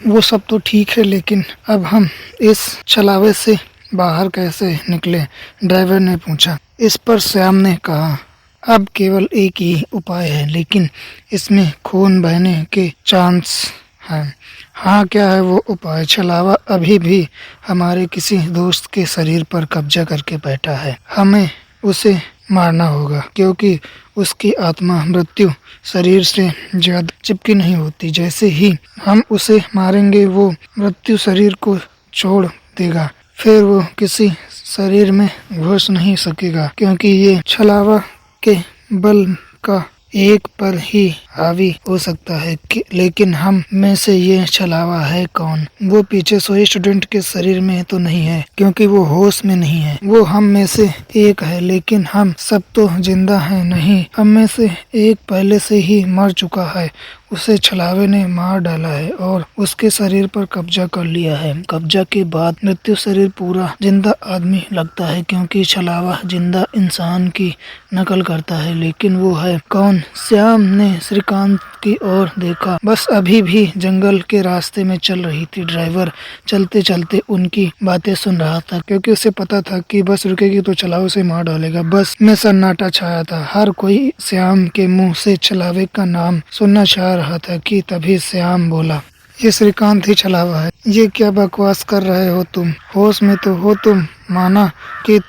वो सब तो ठीक है, लेकिन अब हम इस छलावे से बाहर कैसे निकले? ड्राइवर ने पूछा। इस पर श्याम ने कहा, अब केवल एक ही उपाय है, लेकिन इसमें खून बहने के चांस हैं। हाँ, क्या है वो उपाय? छलावा अभी भी हमारे किसी दोस्त के शरीर पर कब्जा करके बैठा है। हमें उसे मारना होगा, क्योंकि उसकी आत्मा मृत्यु शरीर से ज्यादा चिपकी नहीं होती। जैसे ही हम उसे मारेंगे वो मृत्यु शरीर को छोड़ देगा, फिर वो किसी शरीर में घुस नहीं सकेगा, क्योंकि ये छलावा के बल का एक पर ही हावी हो सकता है। लेकिन हम में से ये छलावा है कौन? वो पीछे सोए स्टूडेंट के शरीर में तो नहीं है, क्योंकि वो होश में नहीं है। वो हम में से एक है, लेकिन हम सब तो जिंदा हैं नहीं। हम में से एक पहले से ही मर चुका है। उसे छलावे ने मार डाला है और उसके शरीर पर कब्जा कर लिया है। कब्जा के बाद मृत्यु शरीर पूरा जिंदा आदमी लगता है, क्योंकि छलावा जिंदा इंसान की नकल करता है। लेकिन वो है कौन? श्याम ने श्रीकांत की ओर देखा। बस अभी भी जंगल के रास्ते में चल रही थी। ड्राइवर चलते चलते उनकी बातें सुन रहा था, क्योंकि उसे पता था कि बस रुकेगी तो छलावे से मार डालेगा। बस में सन्नाटा छाया था। हर कोई श्याम के मुंह से छलावे का नाम सुनना चाह रहा था कि तभी श्याम बोला, ये श्रीकांत ही छलावा है। ये क्या बकवास कर रहे हो तुम? होश में तो हो तुम? माना कि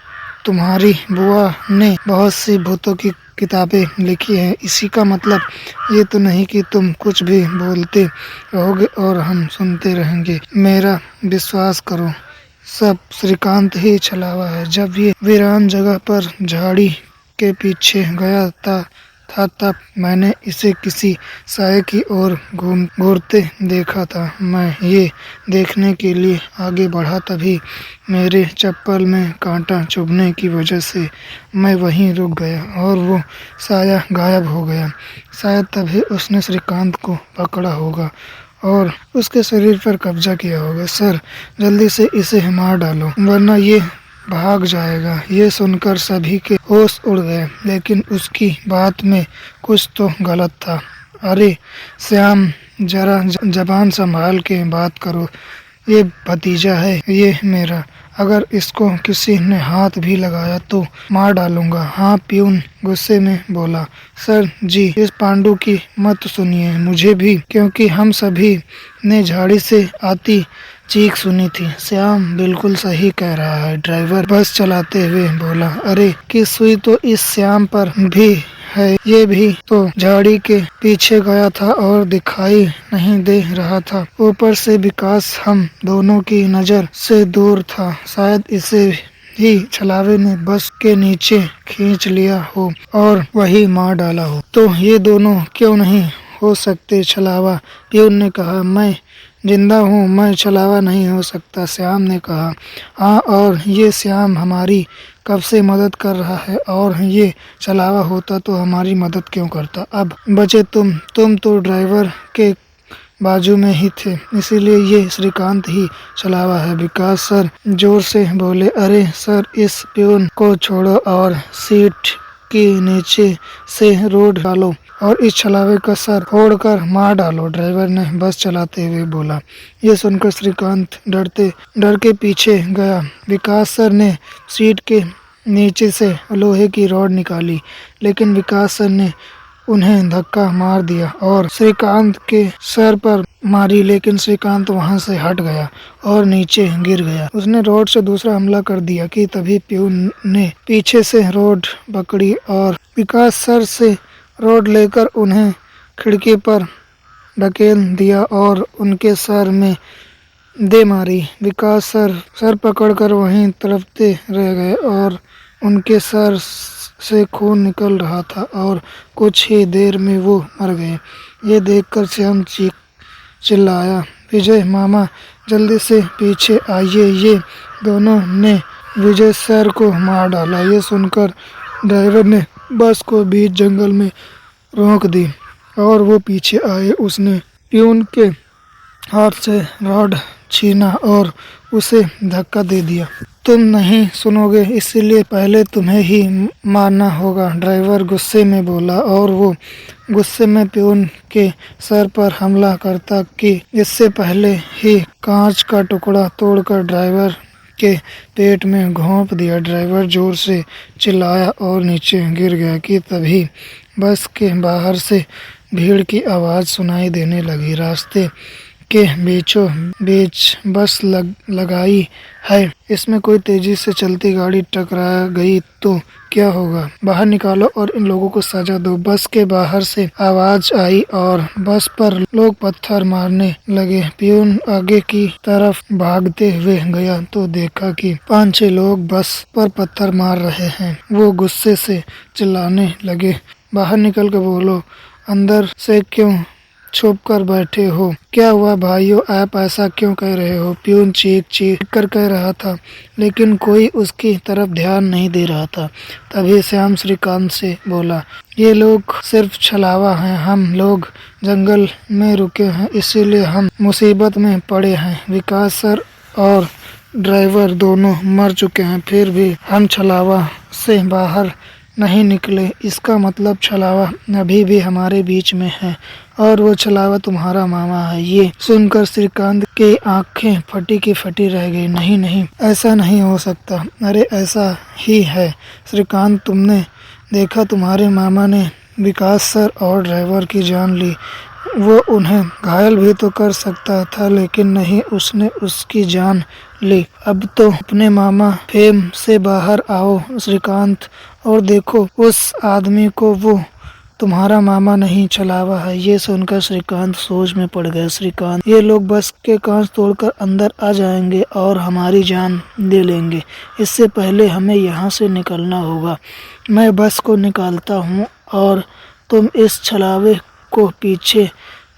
तुम्हारी बुआ ने बहुत सी भूतों की किताबें लिखी हैं। इसी का मतलब ये तो नहीं कि तुम कुछ भी बोलते रहोगे और हम सुनते रहेंगे। मेरा विश्वास करो, सब श्रीकांत ही छलावा है। जब ये वीरान जगह पर झाड़ी के पीछे गया था तब मैंने इसे किसी साये की ओर घूरते देखा था। मैं ये देखने के लिए आगे बढ़ा, तभी मेरे चप्पल में कांटा चुभने की वजह से मैं वहीं रुक गया और वो साया गायब हो गया। शायद तभी उसने श्रीकांत को पकड़ा होगा और उसके शरीर पर कब्जा किया होगा। सर, जल्दी से इसे मार डालो, वरना ये भाग जाएगा। ये सुनकर सभी के होश उड़ गए, लेकिन उसकी बात में कुछ तो गलत था। अरे श्याम, जरा जबान संभाल के बात करो। ये भतीजा है ये मेरा। अगर इसको किसी ने हाथ भी लगाया तो मार डालूंगा। हाँ, प्यून गुस्से में बोला। सर जी, इस पांडु की मत सुनिए, मुझे भी, क्योंकि हम सभी ने झाड़ी से आती चीख सुनी थी। श्याम बिल्कुल सही कह रहा है, ड्राइवर बस चलाते हुए बोला। अरे की सुई तो इस श्याम पर भी है। ये भी तो झाड़ी के पीछे गया था और दिखाई नहीं दे रहा था। ऊपर से विकास हम दोनों की नजर से दूर था। शायद इसे ही छलावे ने बस के नीचे खींच लिया हो और वही मार डाला हो। तो ये दोनों क्यों नहीं हो सकते? छलावा, प्यून ने कहा। मैं जिंदा हूँ, मैं छलावा नहीं हो सकता, श्याम ने कहा। हाँ, और ये श्याम हमारी कब से मदद कर रहा है, और ये छलावा होता तो हमारी मदद क्यों करता? अब बचे तुम तो ड्राइवर के बाजू में ही थे, इसीलिए ये श्रीकांत ही छलावा है। विकास सर जोर से बोले। अरे सर, इस प्यून को छोड़ो और सीट के नीचे से रोड डालो और इस छलावे का सर फोड़कर मार डालो, ड्राइवर ने बस चलाते हुए बोला। ये सुनकर श्रीकांत डर के पीछे गया। विकास सर ने सीट के नीचे से लोहे की रॉड निकाली, लेकिन विकास सर ने उन्हें धक्का मार दिया और श्रीकांत के सर पर मारी, लेकिन श्रीकांत वहां से हट गया और नीचे गिर गया। उसने रॉड से दूसरा हमला कर दिया कि तभी प्यून ने पीछे से रॉड पकड़ी और विकास सर से रॉड लेकर उन्हें खिड़की पर ढकेल दिया और उनके सर में दे मारी। विकास सर पकड़कर वहीं तड़पते रह गए और उनके सर से खून निकल रहा था और कुछ ही देर में वो मर गए। ये देखकर श्याम चिल्लाया, विजय मामा, जल्दी से पीछे आइए। ये दोनों ने विजय सर को मार डाला। ये सुनकर ड्राइवर ने बस को बीच जंगल में रोक दी और वो पीछे आए। उसने प्यून के हाथ से रॉड छीना और उसे धक्का दे दिया। तुम नहीं सुनोगे, इसीलिए पहले तुम्हें ही मारना होगा, ड्राइवर गुस्से में बोला और वो गुस्से में प्यून के सर पर हमला करता कि इससे पहले ही कांच का टुकड़ा तोड़कर ड्राइवर के पेट में घोंप दिया। ड्राइवर जोर से चिल्लाया और नीचे गिर गया कि तभी बस के बाहर से भीड़ की आवाज़ सुनाई देने लगी। रास्ते के बीचों बीच बस लगाई है, इसमें कोई तेजी से चलती गाड़ी टकरा गई तो क्या होगा? बाहर निकालो और इन लोगों को सजा दो। बस के बाहर से आवाज आई और बस पर लोग पत्थर मारने लगे। प्यून आगे की तरफ भागते हुए गया तो देखा कि 5-6 लोग बस पर पत्थर मार रहे हैं। वो गुस्से से चिल्लाने लगे, बाहर निकल कर बोलो, अंदर से क्यों छुप कर बैठे हो? क्या हुआ भाइयों, आप ऐसा क्यों कह रहे हो? प्यून चीख कर कह रहा था, लेकिन कोई उसकी तरफ ध्यान नहीं दे रहा था। तभी श्याम श्रीकांत से बोला, ये लोग सिर्फ छलावा हैं, हम लोग जंगल में रुके हैं, इसीलिए हम मुसीबत में पड़े हैं। विकास सर और ड्राइवर दोनों मर चुके हैं, फिर भी हम छलावा से बाहर नहीं निकले। इसका मतलब छलावा अभी भी हमारे बीच में है और वो छलावा तुम्हारा मामा है। ये सुनकर श्रीकांत की आंखें फटी की फटी रह गई। नहीं नहीं, ऐसा नहीं हो सकता। अरे ऐसा ही है श्रीकांत, तुमने देखा तुम्हारे मामा ने विकास सर और ड्राइवर की जान ली। वो उन्हें घायल भी तो कर सकता था, लेकिन नहीं, उसने उसकी जान ली। अब तो अपने मामा फेम से बाहर आओ श्रीकांत और देखो उस आदमी को, वो तुम्हारा मामा नहीं छलावा है। ये सुनकर श्रीकांत सोच में पड़ गया। श्रीकांत, ये लोग बस के कांच तोड़कर अंदर आ जाएंगे और हमारी जान ले लेंगे। इससे पहले हमें यहाँ से निकलना होगा। मैं बस को निकालता हूँ और तुम इस छलावे को पीछे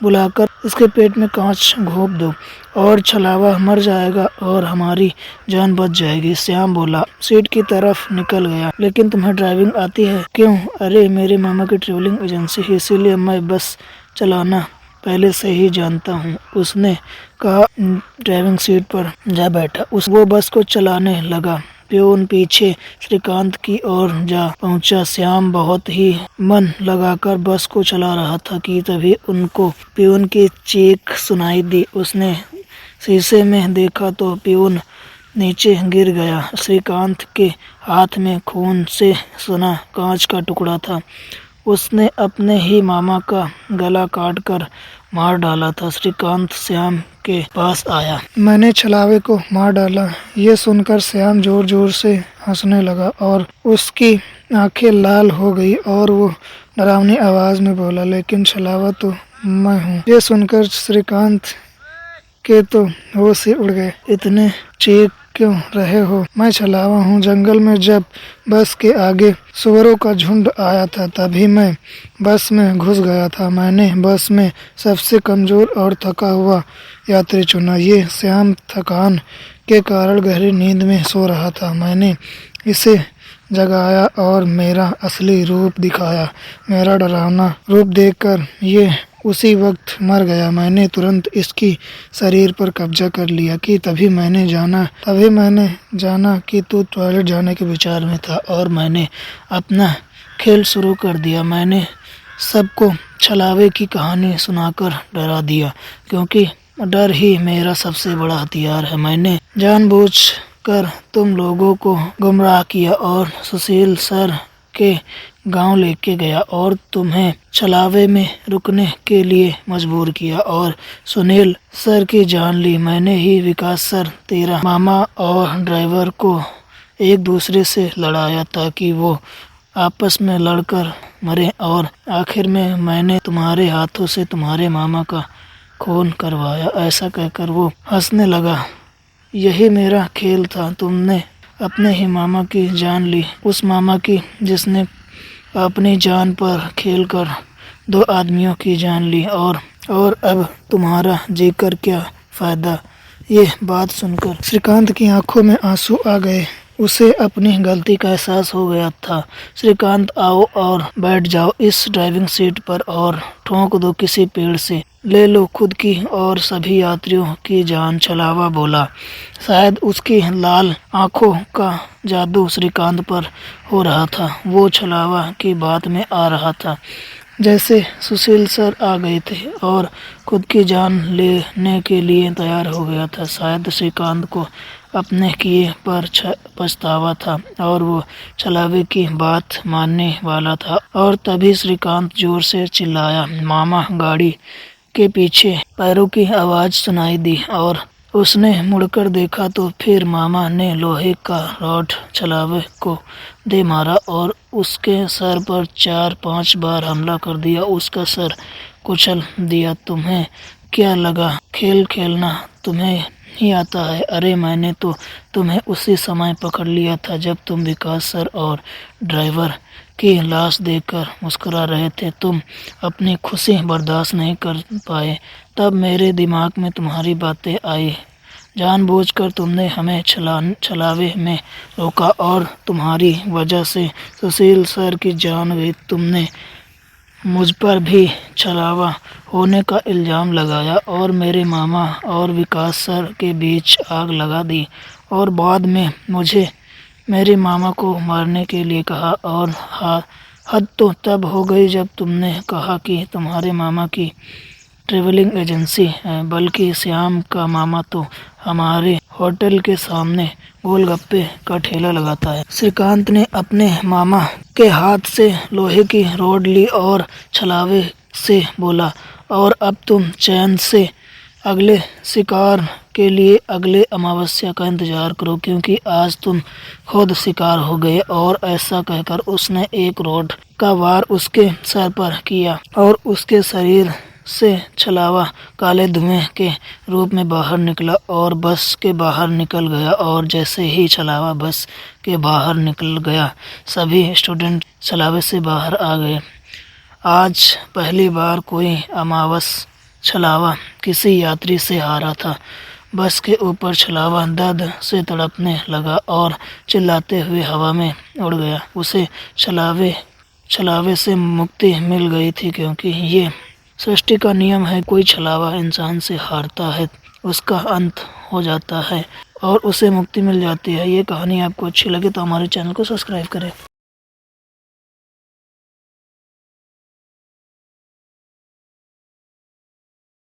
बुलाकर इसके पेट में कांच घोंप दो और छलावा मर जाएगा और हमारी जान बच जाएगी। श्याम बोला, सीट की तरफ निकल गया। लेकिन तुम्हें ड्राइविंग आती है? क्यों? अरे मेरे मामा की ट्रेवलिंग एजेंसी है, इसीलिए मैं बस चलाना पहले से ही जानता हूँ। उसने कहा, ड्राइविंग सीट पर जा बैठा। वो बस को चलाने लगा। प्यून पीछे श्रीकांत की ओर जा पहुंचा। श्याम बहुत ही मन लगाकर बस को चला रहा था कि तभी उनको प्यून की चीख सुनाई दी। उसने शीशे में देखा तो प्यून नीचे गिर गया। श्रीकांत के हाथ में खून से सना कांच का टुकड़ा था। उसने अपने ही मामा का गला काटकर मार डाला था। श्रीकांत श्याम के पास आया। मैंने छलावे को मार डाला। ये सुनकर श्याम जोर जोर से हंसने लगा और उसकी आंखें लाल हो गई और वो डरावनी आवाज में बोला, लेकिन छलावा तो मैं हूँ। ये सुनकर श्रीकांत के तो होश ही उड़ गए। इतने चीख क्यों रहे हो? मैं छलावा हूँ। जंगल में जब बस के आगे सुअरों का झुंड आया था तभी मैं बस में घुस गया था। मैंने बस में सबसे कमजोर और थका हुआ यात्री चुना। ये श्याम थकान के कारण गहरी नींद में सो रहा था। मैंने इसे जगाया और मेरा असली रूप दिखाया। मेरा डरावना रूप देखकर ये उसी वक्त मर गया। मैंने तुरंत इसकी शरीर पर कब्जा कर लिया कि तभी मैंने जाना कि तू टॉयलेट जाने के विचार में था और मैंने अपना खेल शुरू कर दिया। मैंने सबको छलावे की कहानी सुनाकर डरा दिया, क्योंकि डर ही मेरा सबसे बड़ा हथियार है। मैंने जानबूझकर तुम लोगों को गुमराह किया और सुशील सर के गांव लेके गया और तुम्हें छलावे में रुकने के लिए मजबूर किया और सुनील सर की जान ली। मैंने ही विकास सर, तेरा मामा और ड्राइवर को एक दूसरे से लड़ाया ताकि वो आपस में लड़कर मरे और आखिर में मैंने तुम्हारे हाथों से तुम्हारे मामा का खून करवाया। ऐसा कहकर वो हंसने लगा। यही मेरा खेल था। तुमने अपने ही मामा की जान ली, उस मामा की जिसने अपनी जान पर खेलकर 2 आदमियों की जान ली, और अब तुम्हारा जीकर क्या फायदा? ये बात सुनकर श्रीकांत की आंखों में आंसू आ गए उसे अपनी गलती का एहसास हो गया था। श्रीकांत, आओ और बैठ जाओ इस ड्राइविंग सीट पर और ठोक दो किसी पेड़ से, ले लो खुद की और सभी यात्रियों की जान, छलावा बोला। शायद उसकी लाल आंखों का जादू श्रीकांत पर हो रहा था। वो छलावा की बात में आ रहा था जैसे सुशील सर आ गए थे और खुद की जान लेने के लिए तैयार हो गया था। शायद श्रीकांत को अपने किए पर पछतावा था और वो छलावे की बात मानने वाला था। और तभी श्रीकांत जोर से चिल्लाया, मामा! गाड़ी के पीछे पैरों की आवाज़ सुनाई दी और उसने मुड़कर देखा तो फिर मामा ने लोहे का रॉड छलावे को दे मारा और उसके सर पर 4-5 बार हमला कर दिया। उसका सर कुचल दिया। तुम्हें क्या लगा खेल खेलना तुम्हें ही आता है? अरे मैंने तो तुम्हें उसी समय पकड़ लिया था जब तुम विकास सर और ड्राइवर की लाश देखकर मुस्कुरा रहे थे। तुम अपनी खुशी बर्दाश्त नहीं कर पाए। तब मेरे दिमाग में तुम्हारी बातें आई। जानबूझकर तुमने हमें छलावे में रोका और तुम्हारी वजह से सुशील सर की जान गई। तुमने मुझ पर भी छलावा होने का इल्ज़ाम लगाया और मेरे मामा और विकास सर के बीच आग लगा दी और बाद में मुझे मेरे मामा को मारने के लिए कहा। और हद तो तब हो गई जब तुमने कहा कि तुम्हारे मामा की ट्रैवलिंग एजेंसी है, बल्कि श्याम का मामा तो हमारे होटल के सामने गोलगप्पे का ठेला लगाता है। श्रीकांत ने अपने मामा के हाथ से लोहे की रॉड ली और छलावे से बोला, और अब तुम चैन से अगले शिकार के लिए अगले अमावस्या का इंतजार करो, क्योंकि आज तुम खुद शिकार हो गए। और ऐसा कहकर उसने एक रॉड का वार उसके सर पर किया और उसके शरीर से छलावा काले धुएं के रूप में बाहर निकला और बस के बाहर निकल गया। और जैसे ही छलावा बस के बाहर निकल गया, सभी स्टूडेंट छलावे से बाहर आ गए। आज पहली बार कोई अमावस छलावा किसी यात्री से हारा था। बस के ऊपर छलावा दर्द से तड़पने लगा और चिल्लाते हुए हवा में उड़ गया। उसे छलावे से मुक्ति मिल गई थी, क्योंकि ये सृष्टि का नियम है। कोई छलावा इंसान से हारता है, उसका अंत हो जाता है और उसे मुक्ति मिल जाती है। ये कहानी आपको अच्छी लगे तो हमारे चैनल को सब्सक्राइब करें।